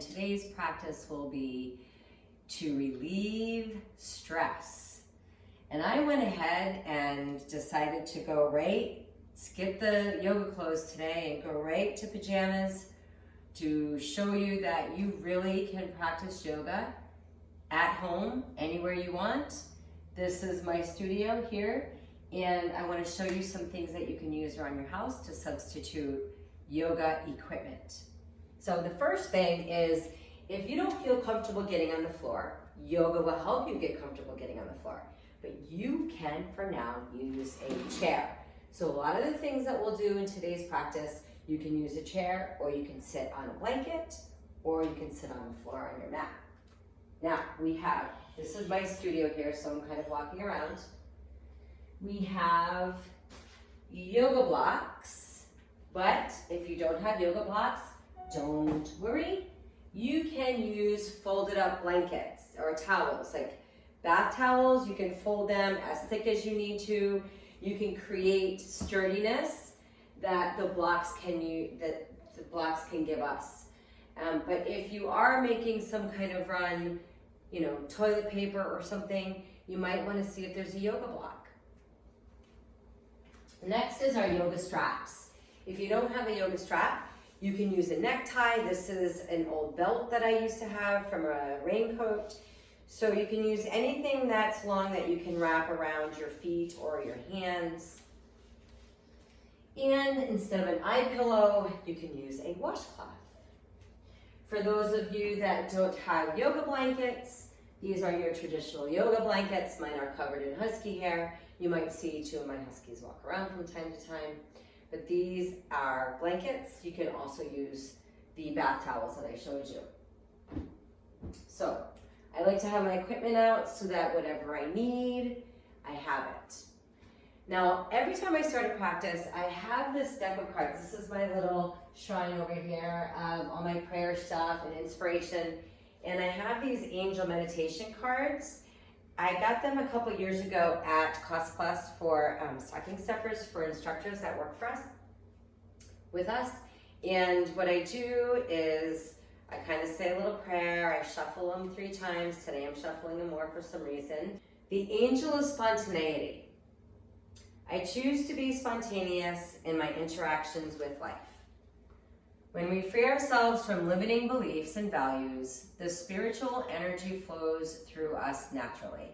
Today's practice will be to relieve stress. And I went ahead and decided to skip the yoga clothes today and go right to pajamas to show you that you really can practice yoga at home, anywhere you want. This is my studio here, and I want to show you some things that you can use around your house to substitute yoga equipment. So the first thing is, if you don't feel comfortable getting on the floor, yoga will help you get comfortable getting on the floor. But you can, for now, use a chair. So a lot of the things that we'll do in today's practice, you can use a chair, or you can sit on a blanket, or you can sit on the floor on your mat. Now, this is my studio here, so I'm kind of walking around. We have yoga blocks, but if you don't have yoga blocks, don't worry. You can use folded up blankets or towels, like bath towels. You can fold them as thick as you need to. You can create sturdiness that the blocks can give us. But if you are making some kind of run, toilet paper or something, you might want to see if there's a yoga block. Next is our yoga straps. If you don't have a yoga strap, you can use a necktie. This is an old belt that I used to have from a raincoat. So you can use anything that's long that you can wrap around your feet or your hands. And instead of an eye pillow, you can use a washcloth. For those of you that don't have yoga blankets, these are your traditional yoga blankets. Mine are covered in husky hair. You might see two of my huskies walk around from time to time. But these are blankets. You can also use the bath towels that I showed you. So I like to have my equipment out so that whatever I need, I have it. Now, every time I start a practice, I have this deck of cards. This is my little shrine over here of all my prayer stuff and inspiration. And I have these angel meditation cards. I got them a couple years ago at Cost Plus for stocking stuffers for instructors that work with us. And what I do is I kind of say a little prayer. I shuffle them 3 times. Today I'm shuffling them more for some reason. The angel of spontaneity. I choose to be spontaneous in my interactions with life. When we free ourselves from limiting beliefs and values, the spiritual energy flows through us naturally.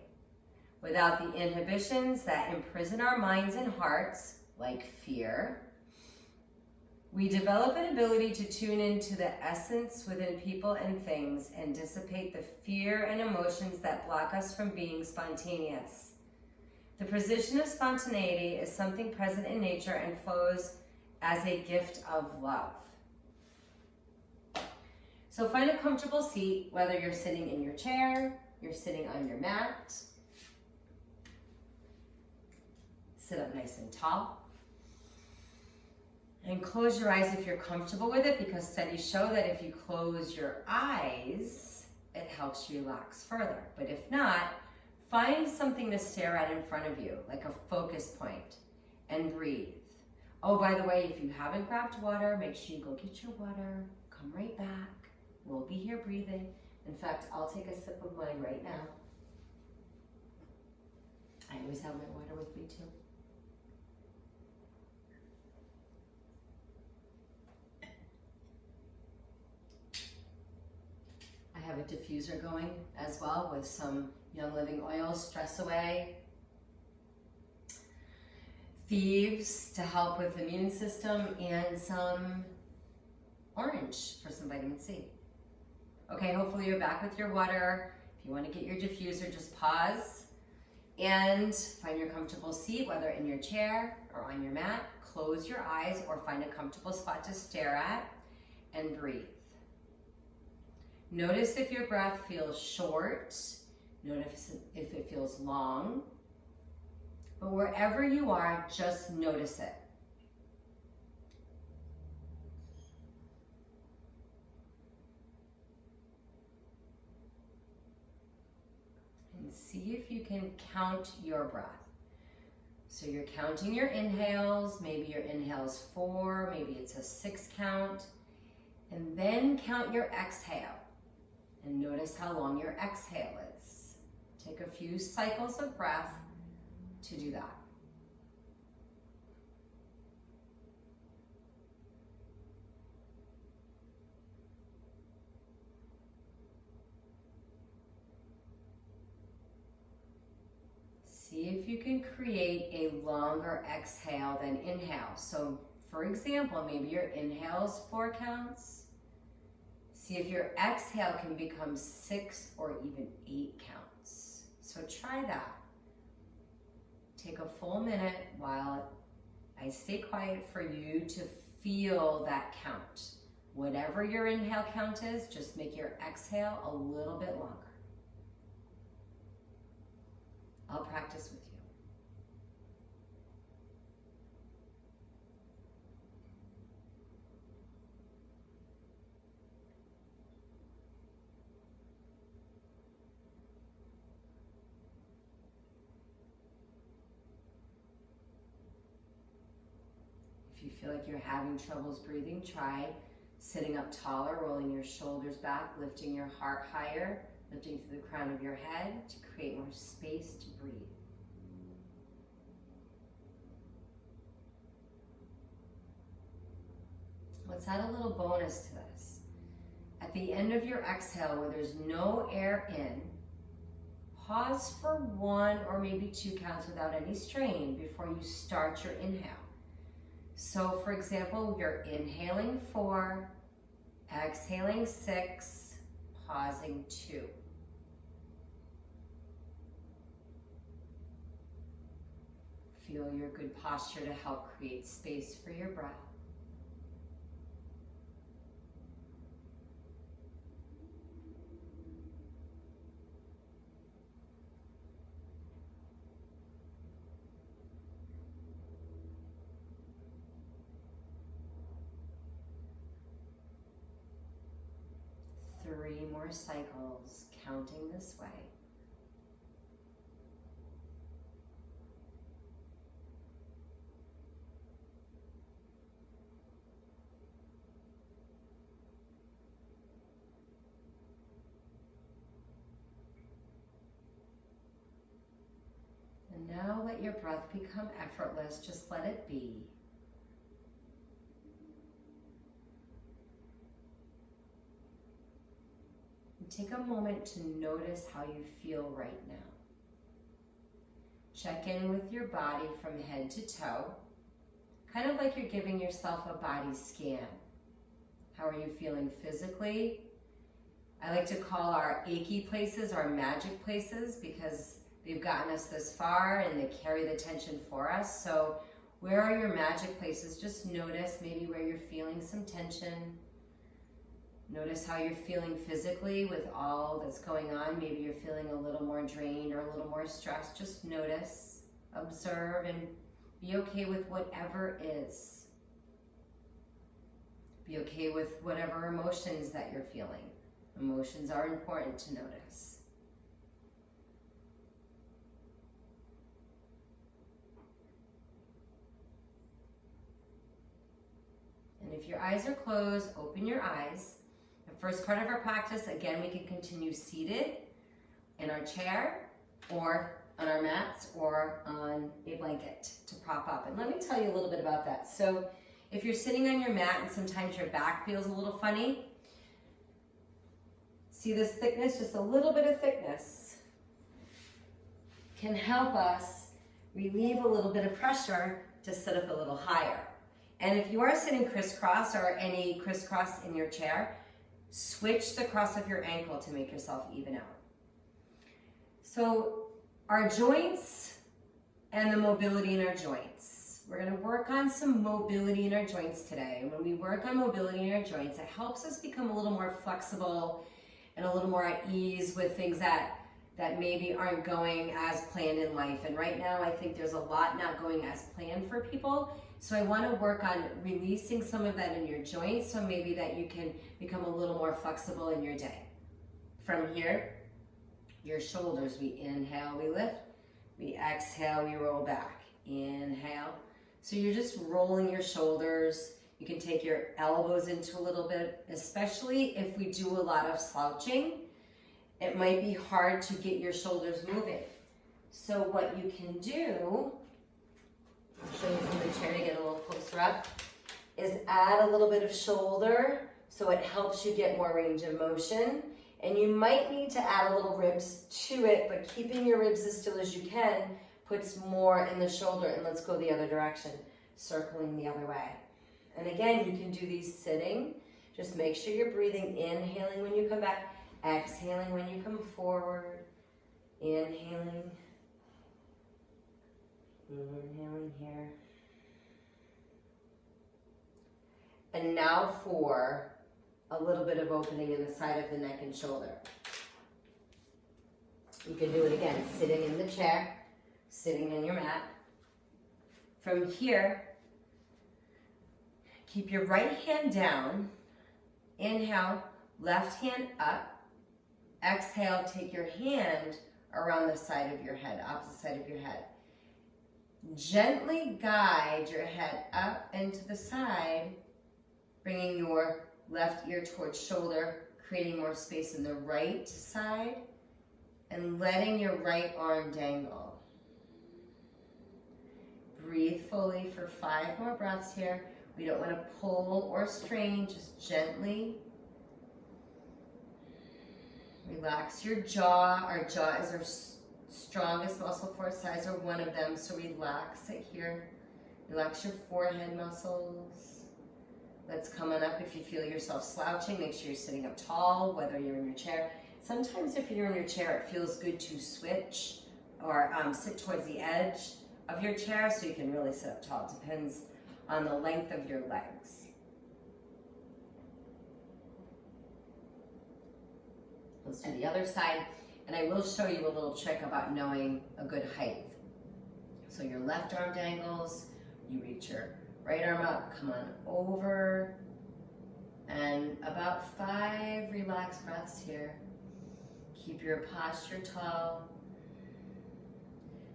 Without the inhibitions that imprison our minds and hearts, like fear, we develop an ability to tune into the essence within people and things and dissipate the fear and emotions that block us from being spontaneous. The position of spontaneity is something present in nature and flows as a gift of love. So find a comfortable seat, whether you're sitting in your chair, you're sitting on your mat. Sit up nice and tall. And close your eyes if you're comfortable with it, because studies show that if you close your eyes, it helps you relax further. But if not, find something to stare at in front of you, like a focus point, and breathe. Oh, by the way, if you haven't grabbed water, make sure you go get your water. Come right back. We'll be here breathing. In fact, I'll take a sip of mine right now. I always have my water with me too. I have a diffuser going as well with some Young Living oils, Stress Away, Thieves to help with the immune system, and some orange for some vitamin C. Okay, hopefully you're back with your water. If you want to get your diffuser, just pause and find your comfortable seat, whether in your chair or on your mat. Close your eyes or find a comfortable spot to stare at and breathe. Notice if your breath feels short. Notice if it feels long. But wherever you are, just notice it. And see if you can count your breath. So you're counting your inhales. Maybe your inhale's 4, maybe it's a 6 count. And then count your exhale and notice how long your exhale is. Take a few cycles of breath to do that. See if you can create a longer exhale than inhale. So for example, maybe your inhale is 4 counts. See if your exhale can become 6 or even 8 counts. So try that. Take a full minute while I stay quiet for you to feel that count. Whatever your inhale count is, just make your exhale a little bit longer. I'll practice with you. If you feel like you're having troubles breathing, try sitting up taller, rolling your shoulders back, lifting your heart higher, lifting through the crown of your head to create more space to breathe. Let's add a little bonus to this. At the end of your exhale, where there's no air in, pause for 1 or maybe 2 counts without any strain before you start your inhale. So for example, you're inhaling 4, exhaling 6, pausing 2. Feel your good posture to help create space for your breath. Three more cycles, counting this way. And now let your breath become effortless, just let it be. Take a moment to notice how you feel right now. Check in with your body from head to toe, kind of like you're giving yourself a body scan. How are you feeling physically? I like to call our achy places our magic places because they've gotten us this far and they carry the tension for us. So where are your magic places? Just notice maybe where you're feeling some tension. Notice how you're feeling physically with all that's going on. Maybe you're feeling a little more drained or a little more stressed. Just notice, observe, and be okay with whatever is. Be okay with whatever emotions that you're feeling. Emotions are important to notice. And if your eyes are closed, open your eyes. First part of our practice, again, we can continue seated in our chair or on our mats or on a blanket to prop up. And let me tell you a little bit about that. So if you're sitting on your mat and sometimes your back feels a little funny, see this thickness, just a little bit of thickness can help us relieve a little bit of pressure to sit up a little higher. And if you are sitting crisscross or any crisscross in your chair, switch the cross of your ankle to make yourself even out. So our joints and the mobility in our joints. We're going to work on some mobility in our joints today. And when we work on mobility in our joints, it helps us become a little more flexible and a little more at ease with things that maybe aren't going as planned in life. And right now, I think there's a lot not going as planned for people. So I want to work on releasing some of that in your joints so maybe that you can become a little more flexible in your day. From here, your shoulders, we inhale, we lift, we exhale, we roll back. Inhale. So you're just rolling your shoulders. You can take your elbows into a little bit, especially if we do a lot of slouching. It might be hard to get your shoulders moving. So what you can do, I'll show you from the chair to get a little closer up, is add a little bit of shoulder so it helps you get more range of motion. And you might need to add a little ribs to it, but keeping your ribs as still as you can puts more in the shoulder. And let's go the other direction, circling the other way. And again, you can do these sitting. Just make sure you're breathing, inhaling when you come back, exhaling when you come forward, inhaling, inhaling here. And now for a little bit of opening in the side of the neck and shoulder. You can do it again, sitting in the chair, sitting in your mat. From here, keep your right hand down. Inhale, left hand up. Exhale, take your hand around the side of your head, opposite side of your head. Gently guide your head up and to the side, bringing your left ear towards shoulder, creating more space in the right side, and letting your right arm dangle. Breathe fully for 5 more breaths here. We don't want to pull or strain, just gently. Relax your jaw. Our jaw is our strongest muscle for our size, or one of them, so relax it here. Relax your forehead muscles. Let's come on up. If you feel yourself slouching, make sure you're sitting up tall, whether you're in your chair. Sometimes if you're in your chair, it feels good to switch or sit towards the edge of your chair so you can really sit up tall. It depends on the length of your legs. Let's do the other side, and I will show you a little trick about knowing a good height. So your left arm dangles, you reach your right arm up, come on over, and about 5 relaxed breaths here. Keep your posture tall.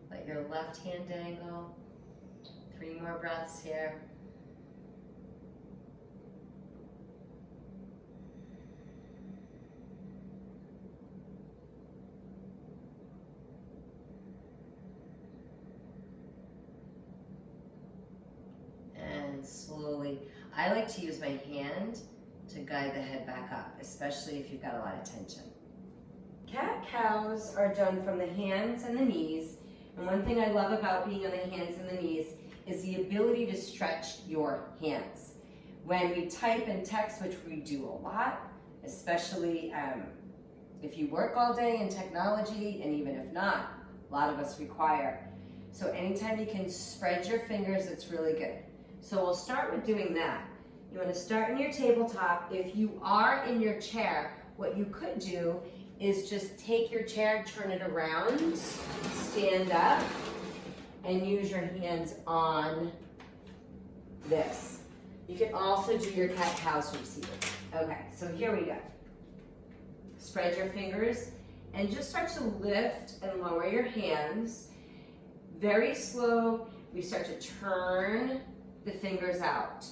Let your left hand dangle. 3 more breaths here. And slowly, I like to use my hand to guide the head back up, especially if you've got a lot of tension. Cat-cows are done from the hands and the knees. And one thing I love about being on the hands and the knees is the ability to stretch your hands. When we type and text, which we do a lot, especially if you work all day in technology, and even if not, a lot of us require. So anytime you can spread your fingers, it's really good. So we'll start with doing that. You want to start in your tabletop. If you are in your chair, what you could do is just take your chair, turn it around, stand up, and use your hands on this. You can also do your cat-cows from seated. Okay, so here we go. Spread your fingers and just start to lift and lower your hands. Very slow, we start to turn the fingers out.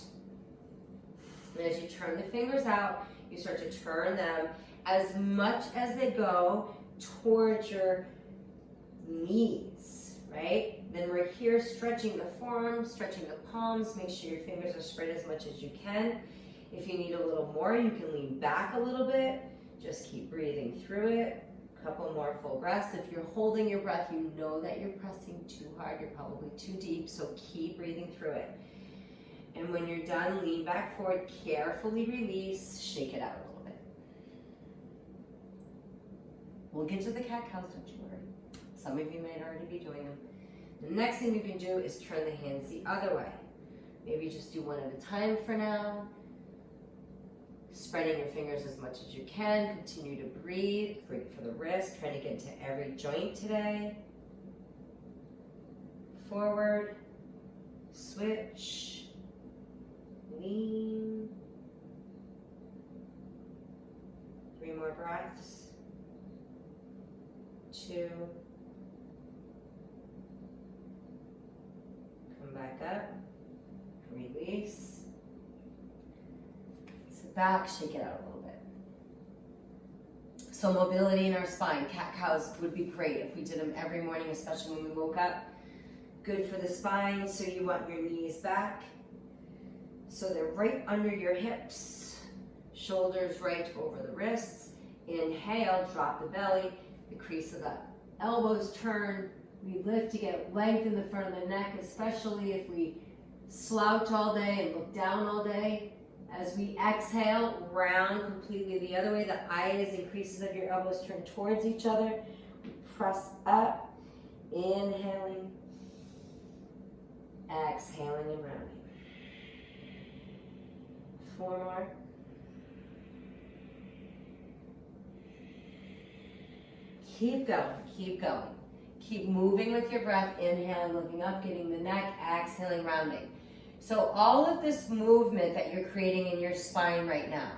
And as you turn the fingers out, you start to turn them as much as they go towards your knees, right? Then we're here stretching the forearms, stretching the palms. Make sure your fingers are spread as much as you can. If you need a little more, you can lean back a little bit. Just keep breathing through it. A couple more full breaths. If you're holding your breath, you know that you're pressing too hard. You're probably too deep, so keep breathing through it. And when you're done, lean back forward, carefully release, shake it out a little bit. We'll get to the cat-cows, don't you worry. Some of you might already be doing them. The next thing you can do is turn the hands the other way. Maybe just do one at a time for now. Spreading your fingers as much as you can. Continue to breathe. Breathe for the wrist. Try to get into every joint today. Forward. Switch. Lean. 3 more breaths. 2. Come back up. Release. back, shake it out a little bit. So mobility in our spine, cat-cows would be great if we did them every morning, especially when we woke up. Good for the spine, so you want your knees back. So they're right under your hips, shoulders right over the wrists. Inhale, drop the belly, the crease of the elbows turn. We lift to get length in the front of the neck, especially if we slouch all day and look down all day. As we exhale, round completely the other way. The eyes and creases of your elbows turn towards each other. We press up, inhaling, exhaling and rounding. 4 more. Keep going, keep going. Keep moving with your breath, inhaling, looking up, getting the neck, exhaling, rounding. So all of this movement that you're creating in your spine right now,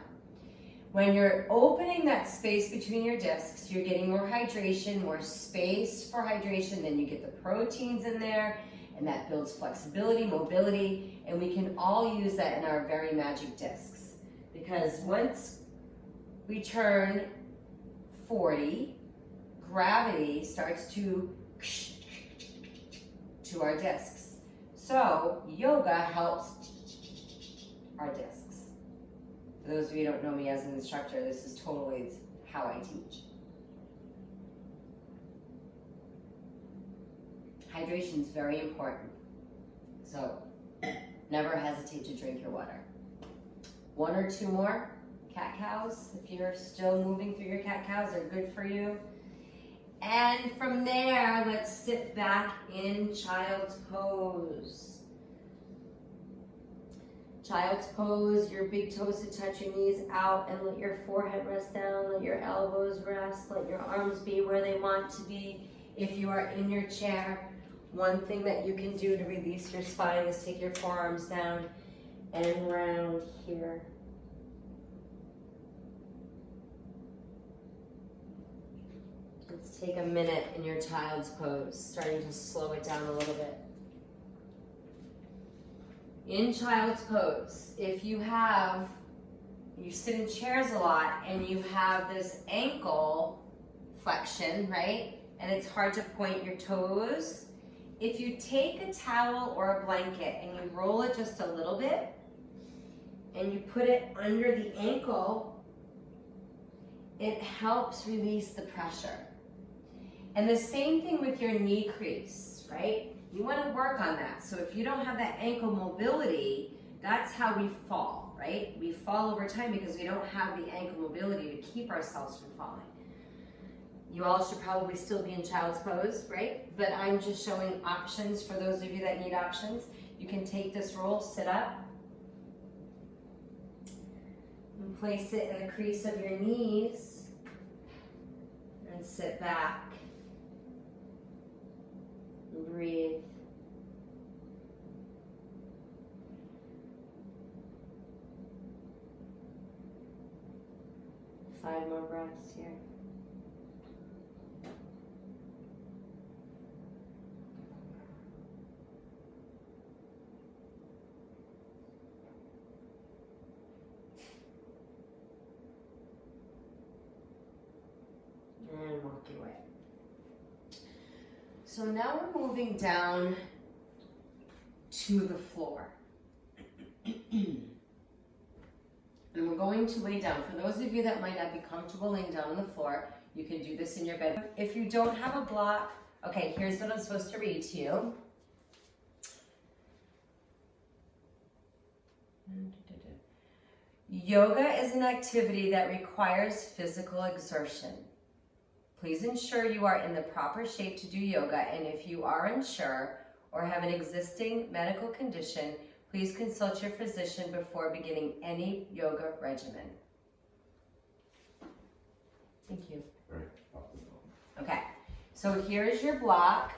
when you're opening that space between your discs, you're getting more hydration, more space for hydration, then you get the proteins in there, and that builds flexibility, mobility, and we can all use that in our very magic discs. Because once we turn 40, gravity starts to our discs. So yoga helps our discs. For those of you who don't know me as an instructor, this is totally how I teach. Hydration is very important. So never hesitate to drink your water. 1 or 2 more cat-cows. If you're still moving through your cat-cows, they're good for you. And from there, let's sit back in child's pose. Child's pose, your big toes to touch your knees out and let your forehead rest down, let your elbows rest, let your arms be where they want to be. If you are in your chair, one thing that you can do to release your spine is take your forearms down and round here. Let's take a minute in your child's pose, starting to slow it down a little bit. In child's pose, if you sit in chairs a lot and you have this ankle flexion, right? And it's hard to point your toes. If you take a towel or a blanket and you roll it just a little bit and you put it under the ankle, it helps release the pressure. And the same thing with your knee crease, right? You want to work on that. So if you don't have that ankle mobility, that's how we fall, right? We fall over time because we don't have the ankle mobility to keep ourselves from falling. You all should probably still be in child's pose, right? But I'm just showing options for those of you that need options. You can take this roll, sit up, and place it in the crease of your knees, and sit back. Breathe. Five more breaths here. And walk your way. So now we're moving down to the floor. And we're going to lay down. For those of you that might not be comfortable laying down on the floor, you can do this in your bed. If you don't have a block, okay, here's what I'm supposed to read to you. Yoga is an activity that requires physical exertion. Please ensure you are in the proper shape to do yoga, and if you are unsure or have an existing medical condition, please consult your physician before beginning any yoga regimen. Thank you. Okay, so here's your block.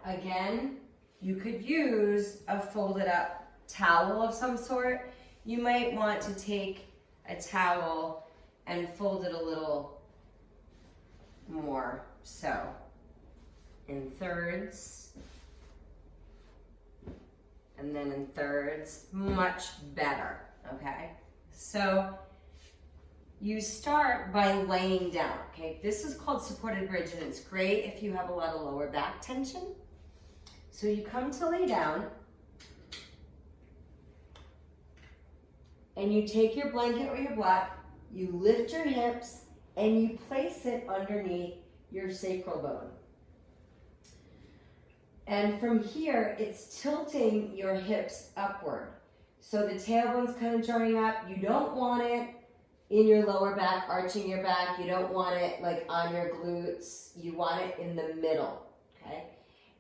Again, you could use a folded up towel of some sort. You might want to take a towel and fold it a little more so, in thirds, and then in thirds, much better, okay? So you start by laying down, okay? This is called supported bridge, and it's great if you have a lot of lower back tension. So you come to lay down, and you take your blanket or your block, you lift your hips, and you place it underneath your sacral bone. And from here, it's tilting your hips upward. So the tailbone's kind of drawing up. You don't want it in your lower back, arching your back. You don't want it like on your glutes. You want it in the middle, okay?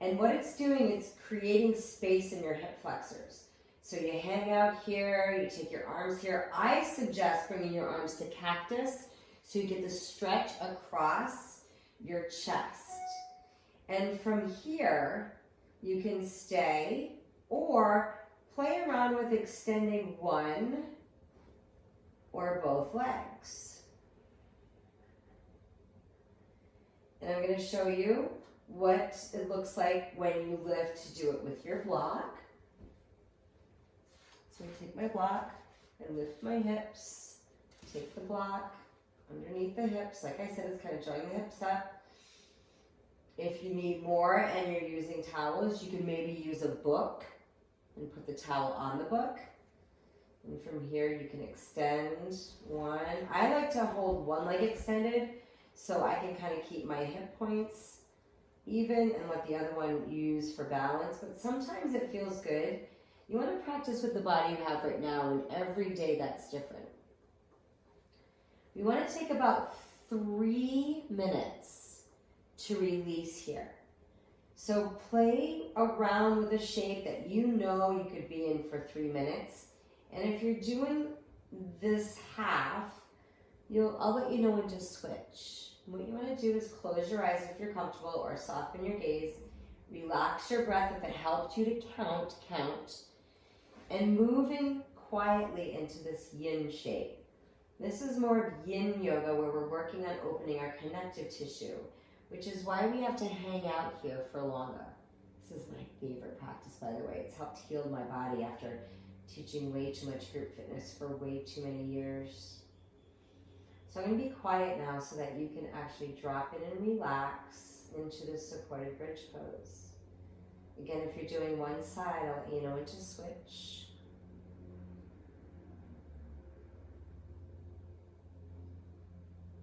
And what it's doing, it's creating space in your hip flexors. So you hang out here, you take your arms here. I suggest bringing your arms to cactus so you get the stretch across your chest. And from here, you can stay or play around with extending one or both legs. And I'm going to show you what it looks like when you lift to do it with your block. So I take my block and lift my hips, take the block underneath the hips. Like I said, it's kind of drawing the hips up. If you need more and you're using towels, you can maybe use a book and put the towel on the book. And from here you can extend one. I like to hold one leg extended so I can kind of keep my hip points even and let the other one use for balance. But sometimes it feels good. You want to practice with the body you have right now, and every day that's different. We want to take about 3 minutes to release here. So play around with a shape that you know you could be in for 3 minutes. And if you're doing this half, I'll let you know when to switch. What you want to do is close your eyes if you're comfortable, or soften your gaze. Relax your breath. If it helped you to count, count. And moving quietly into this yin shape. This is more of yin yoga, where we're working on opening our connective tissue, which is why we have to hang out here for longer. This is my favorite practice, by the way. It's helped heal my body after teaching way too much group fitness for way too many years. So I'm going to be quiet now so that you can actually drop in and relax into this supported bridge pose. Again, if you're doing one side, I'll let you know when to switch.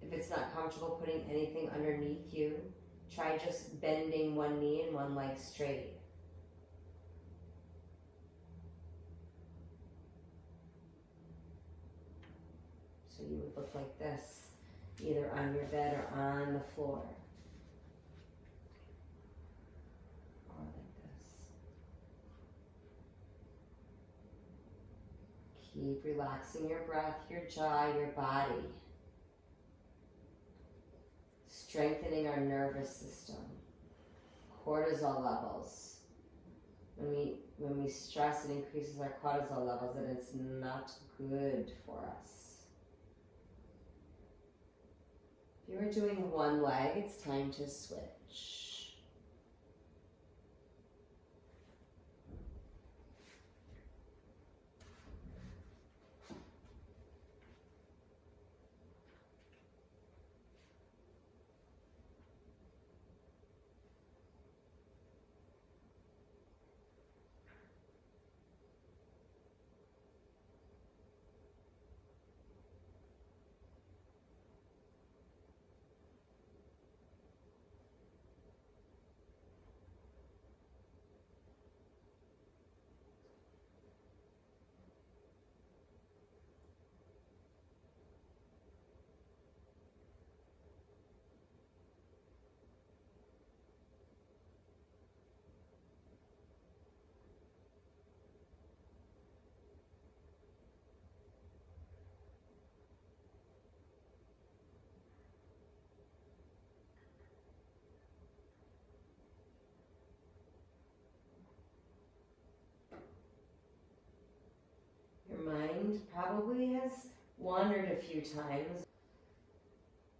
If it's not comfortable putting anything underneath you, try just bending one knee and one leg straight. So you would look like this, either on your bed or on the floor. Or like this. Keep relaxing your breath, your jaw, your body. Strengthening our nervous system, cortisol levels. When we stress, it increases our cortisol levels, and it's not good for us. If you are doing one leg, it's time to switch. Your mind probably has wandered a few times.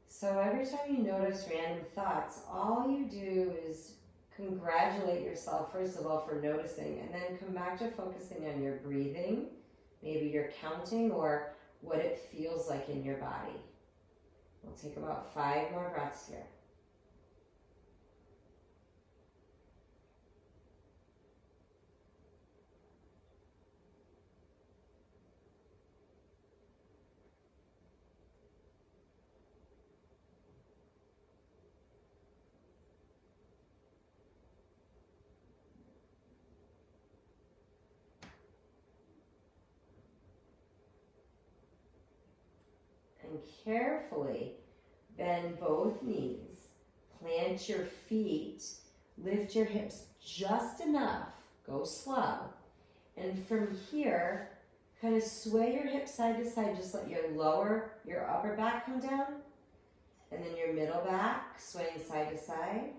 So every time you notice random thoughts, all you do is congratulate yourself, first of all, for noticing, and then come back to focusing on your breathing. Maybe you're counting, or what it feels like in your body. We'll take about 5 more breaths here. And carefully bend both knees, plant your feet, lift your hips just enough, go slow. And from here, kind of sway your hips side to side, just let your upper back come down, and then your middle back swaying side to side.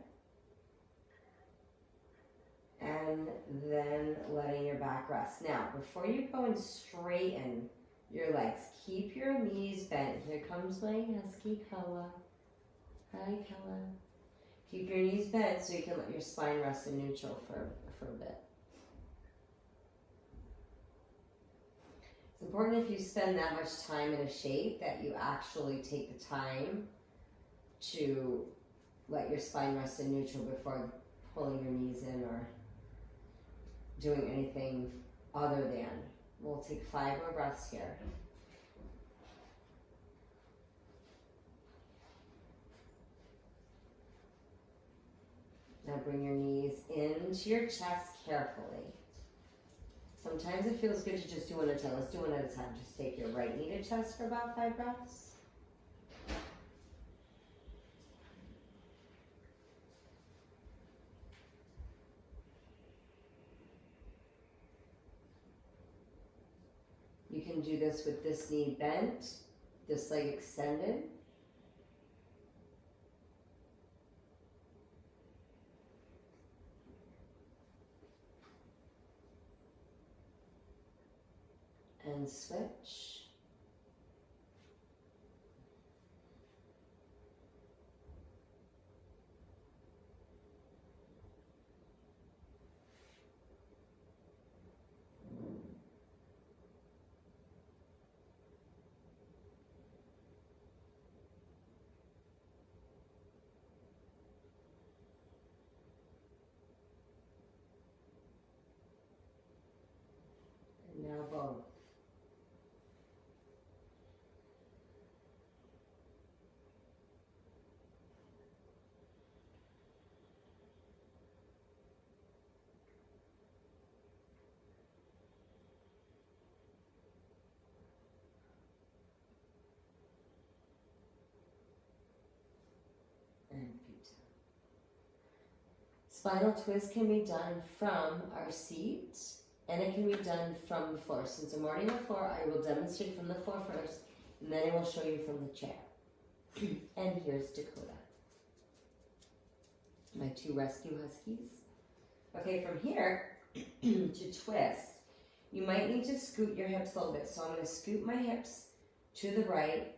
And then letting your back rest. Now, before you go and straighten your legs, keep your knees bent. Here comes my husky Kala. Hi, Kala. Keep your knees bent so you can let your spine rest in neutral for a bit. It's important if you spend that much time in a shape that you actually take the time to let your spine rest in neutral before pulling your knees in or doing anything other than. We'll take 5 more breaths here. Now bring your knees into your chest carefully. Sometimes it feels good to just do one at a time. Let's do one at a time. Just take your right knee to chest for about 5 breaths. You can do this with this knee bent, this leg extended. And switch. And now both. And feet. Spinal twist can be done from our seat, and it can be done from the floor. Since I'm already on the floor, I will demonstrate from the floor first, and then I will show you from the chair. And here's Dakota. My 2 rescue huskies. Okay, from here to twist, you might need to scoot your hips a little bit. So I'm going to scoot my hips to the right.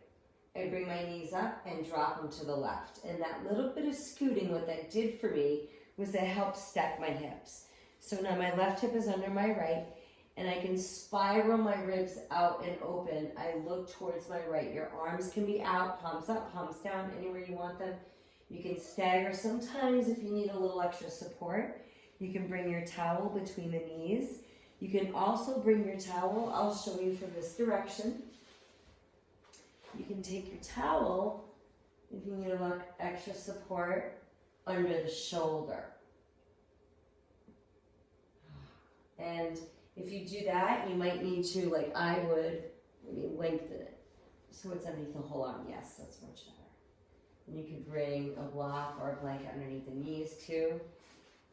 I bring my knees up and drop them to the left. And that little bit of scooting, what that did for me was it helped stack my hips. So now my left hip is under my right, and I can spiral my ribs out and open. I look towards my right. Your arms can be out, palms up, palms down, anywhere you want them. You can stagger sometimes if you need a little extra support. You can bring your towel between the knees. You can also bring your towel, I'll show you from this direction. You can take your towel, if you need a little extra support, under the shoulder. And if you do that, you might need to, like I would, maybe lengthen it. So it's underneath the whole arm. Yes, that's much better. And you can bring a block or a blanket underneath the knees too.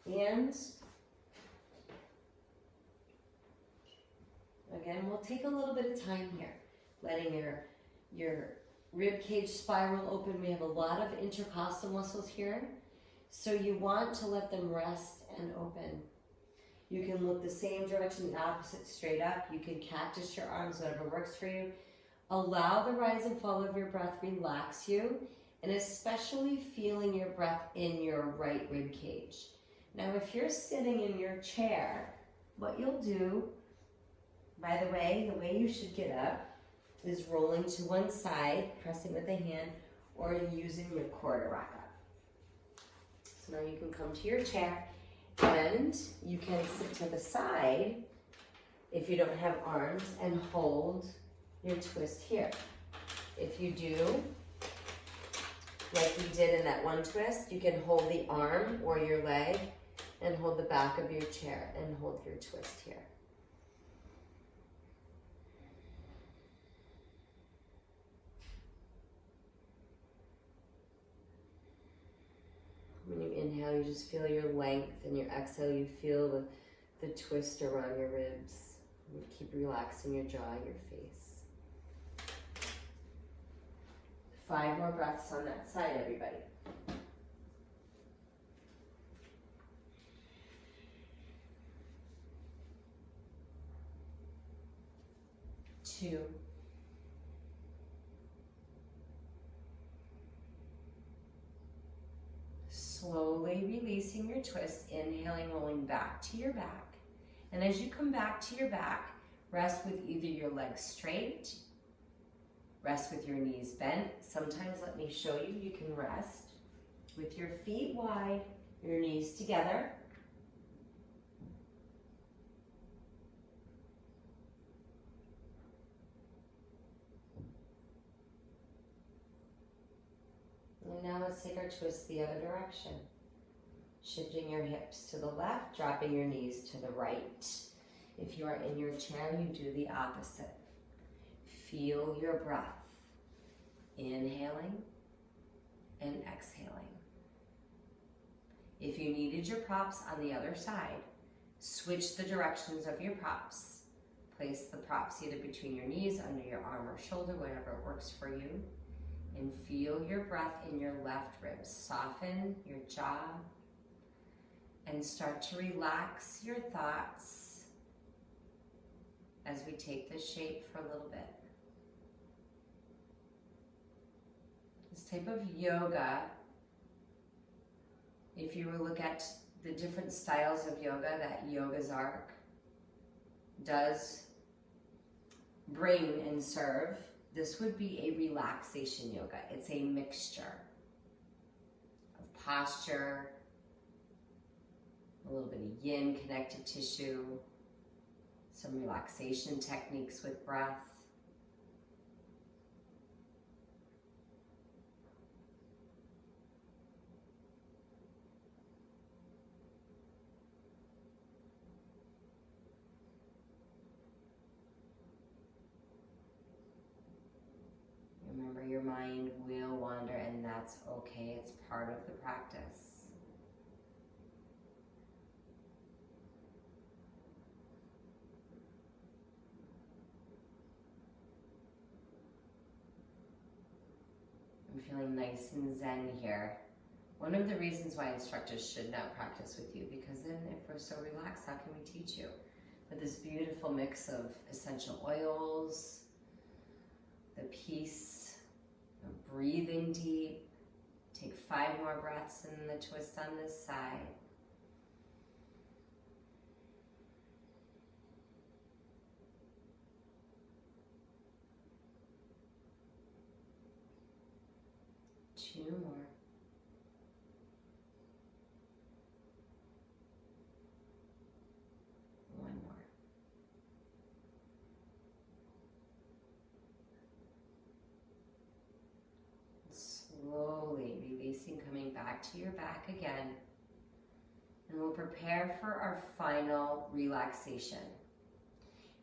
And again, we'll take a little bit of time here, letting your rib cage spiral open. We have a lot of intercostal muscles here, so you want to let them rest and open. You can look the same direction, the opposite, straight up. You can cactus your arms, whatever works for you. Allow the rise and fall of your breath relax you, and especially feeling your breath in your right rib cage. Now, if you're sitting in your chair, what you'll do, by the way you should get up is rolling to one side, pressing with a hand, or using your core to rock up. So now you can come to your chair and you can sit to the side if you don't have arms and hold your twist here. If you do, like we did in that one twist, you can hold the arm or your leg and hold the back of your chair and hold your twist here. When you inhale, you just feel your length, and your exhale, you feel the twist around your ribs. You keep relaxing your jaw, your face. 5 more breaths on that side, everybody. 2. Slowly releasing your twist, inhaling, rolling back to your back. And as you come back to your back, rest with either your legs straight, rest with your knees bent. Sometimes, let me show you, you can rest with your feet wide, your knees together. And now let's take our twist the other direction. Shifting your hips to the left, dropping your knees to the right. If you are in your chair, you do the opposite. Feel your breath. Inhaling and exhaling. If you needed your props on the other side, switch the directions of your props. Place the props either between your knees, under your arm or shoulder, whatever works for you. And feel your breath in your left ribs. Soften your jaw and start to relax your thoughts as we take this shape for a little bit. This type of yoga, if you were to look at the different styles of yoga that Yoga's Arc does bring and serve, this would be a relaxation yoga. It's a mixture of posture, a little bit of yin connective tissue, some relaxation techniques with breath. Remember, your mind will wander, and that's okay. It's part of the practice. I'm feeling nice and zen here. One of the reasons why instructors should not practice with you, because then if we're so relaxed, how can we teach you? But this beautiful mix of essential oils, the peace, breathing deep. Take 5 more breaths in the twist on this side. Two more. One more. Slowly releasing, coming back to your back again. And we'll prepare for our final relaxation.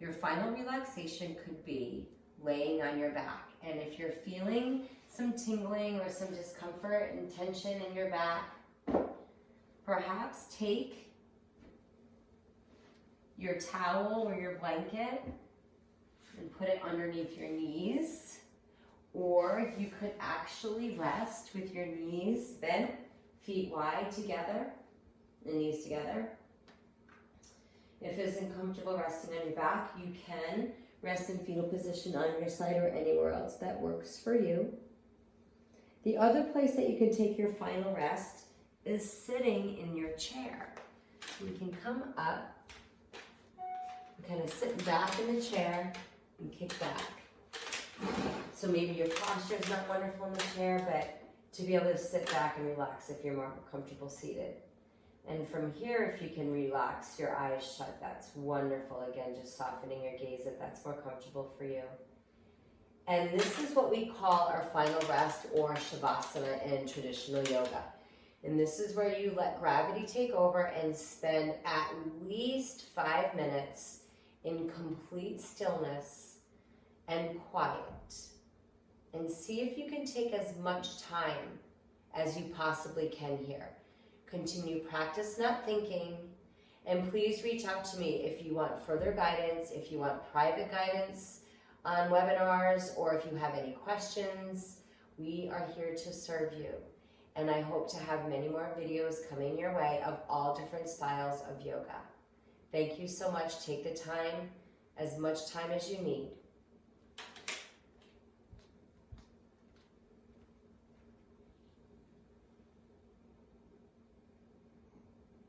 Your final relaxation could be laying on your back. And if you're feeling some tingling or some discomfort and tension in your back, perhaps take your towel or your blanket and put it underneath your knees. Or you could actually rest with your knees bent, feet wide together, and knees together. If it isn't comfortable resting on your back, you can rest in fetal position on your side or anywhere else that works for you. The other place that you can take your final rest is sitting in your chair. You can come up and kind of sit back in the chair and kick back. So maybe your posture is not wonderful in the chair, but to be able to sit back and relax if you're more comfortable seated. And from here, if you can relax your eyes shut, that's wonderful. Again, just softening your gaze if that's more comfortable for you. And this is what we call our final rest, or Shavasana in traditional yoga. And this is where you let gravity take over and spend at least 5 minutes in complete stillness and quiet. And see if you can take as much time as you possibly can here. Continue practice not thinking, and please reach out to me if you want further guidance, if you want private guidance on webinars, or if you have any questions. We are here to serve you. And I hope to have many more videos coming your way of all different styles of yoga. Thank you so much. Take the time, as much time as you need.